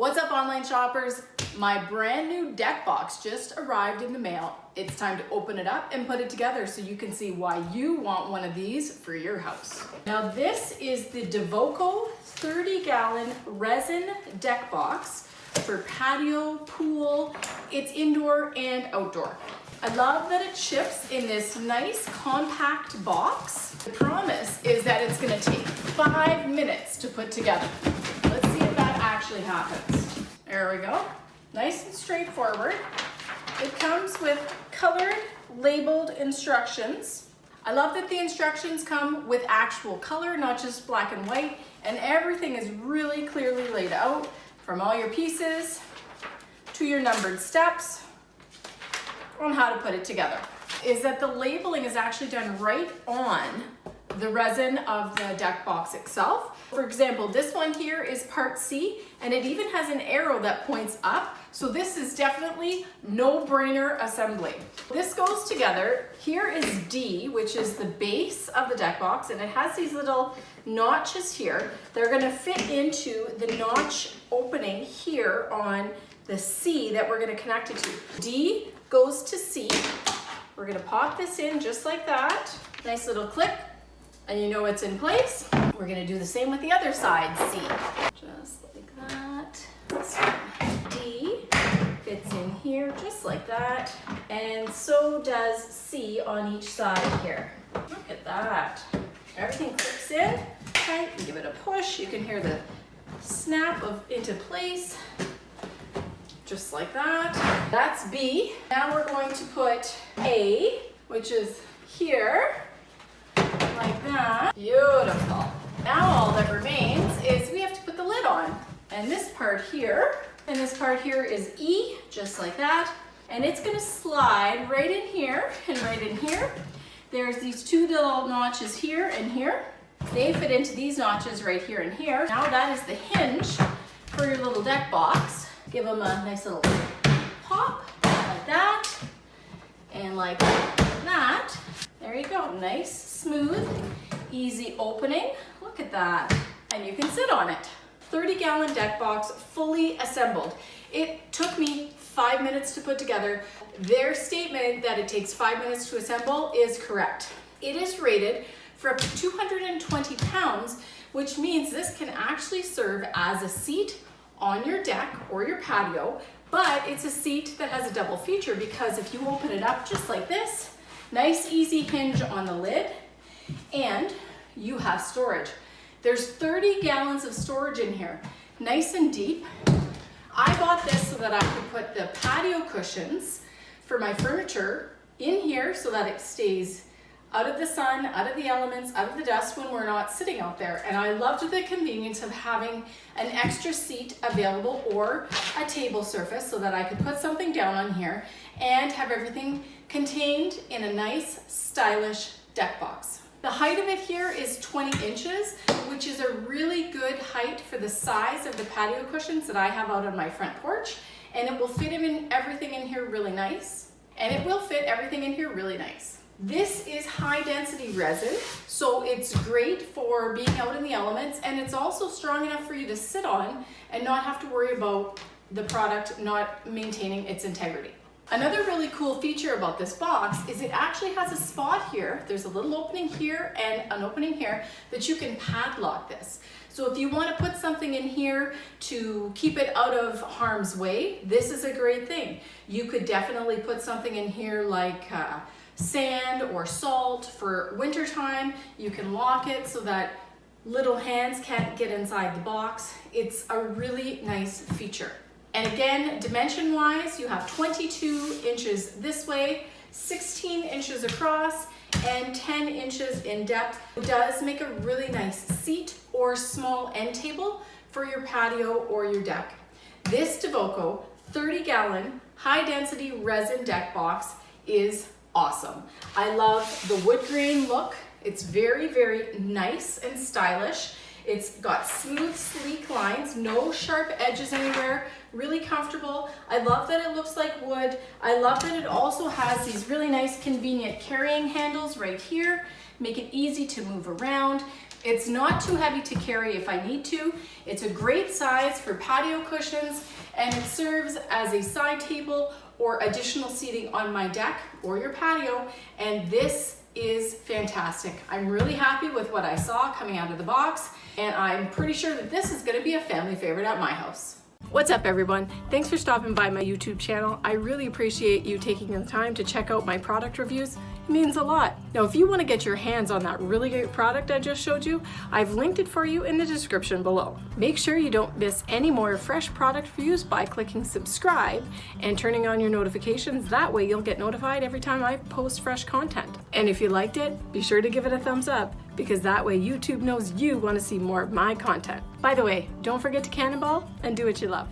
What's up, online shoppers? My brand new deck box just arrived in the mail. It's time to open it up and put it together so you can see why you want one of these for your house. Now this is the Devoko 30-gallon resin deck box for patio, pool. It's indoor and outdoor. I love that it ships in this nice compact box. The promise is that it's gonna take 5 minutes to put together. Let's see if that actually happens. There we go. Nice and straightforward. It comes with colored, labeled instructions. I love that the instructions come with actual color, not just black and white, and everything is really clearly laid out from all your pieces to your numbered steps on how to put it together. Is that the labeling is actually done right on the resin of the deck box itself. For example, this one here is part C, and it even has an arrow that points up. So this is definitely no-brainer assembly. This goes together. Here is D, which is the base of the deck box, and it has these little notches here. They're gonna fit into the notch opening here on the C that we're gonna connect it to. D goes to C. We're gonna pop this in just like that. Nice little click, and you know it's in place. We're gonna do the same with the other side, C. Just like that. This one, D, fits in here just like that. And so does C on each side here. Look at that. Everything clips in, okay, you give it a push. You can hear the snap into place. Just like that. That's B. Now we're going to put A, which is here, like that. Beautiful. Now all that remains is we have to put the lid on. And this part here, and this part here is E, just like that. And it's gonna slide right in here and right in here. There's these two little notches here and here. They fit into these notches right here and here. Now that is the hinge for your little deck box. Give them a nice little pop, like that, and like that. There you go, nice, smooth, easy opening. Look at that, and you can sit on it. 30-gallon deck box, fully assembled. It took me 5 minutes to put together. Their statement that it takes 5 minutes to assemble is correct. It is rated for up to 220 pounds, which means this can actually serve as a seat on your deck or your patio, but it's a seat that has a double feature because if you open it up just like this, nice easy hinge on the lid, and you have storage. There's 30 gallons of storage in here, nice and deep. I bought this so that I could put the patio cushions for my furniture in here so that it stays out of the sun, out of the elements, out of the dust when we're not sitting out there. And I loved the convenience of having an extra seat available or a table surface so that I could put something down on here and have everything contained in a nice, stylish deck box. The height of it here is 20 inches, which is a really good height for the size of the patio cushions that I have out on my front porch. And it will fit everything in here really nice. And it will fit everything in here really nice. This is high density resin, so it's great for being out in the elements, and it's also strong enough for you to sit on and not have to worry about the product not maintaining its integrity. Another really cool feature about this box is it actually has a spot here. There's a little opening here and an opening here that you can padlock this. So if you want to put something in here to keep it out of harm's way, this is a great thing. You could definitely put something in here like sand or salt for winter time. You can lock it so that little hands can't get inside the box. It's a really nice feature. And again, dimension wise, you have 22 inches this way, 16 inches across, and 10 inches in depth. It does make a really nice seat or small end table for your patio or your deck. This Devoko 30-gallon high density resin deck box is awesome. I love the wood grain look. It's very, very nice and stylish. It's got smooth, sleek lines, no sharp edges anywhere, really comfortable. I love that it looks like wood. I love that it also has these really nice, convenient carrying handles right here, make it easy to move around. It's not too heavy to carry if I need to. It's a great size for patio cushions, and it serves as a side table or additional seating on my deck or your patio, and this is fantastic. I'm really happy with what I saw coming out of the box, and I'm pretty sure that this is gonna be a family favorite at my house. What's up, everyone? Thanks for stopping by my YouTube channel. I really appreciate you taking the time to check out my product reviews. It means a lot. Now, if you want to get your hands on that really great product I just showed you, I've linked it for you in the description below. Make sure you don't miss any more fresh product reviews by clicking subscribe and turning on your notifications. That way you'll get notified every time I post fresh content. And if you liked it, be sure to give it a thumbs up, because that way YouTube knows you want to see more of my content. By the way, don't forget to cannonball and do what you love.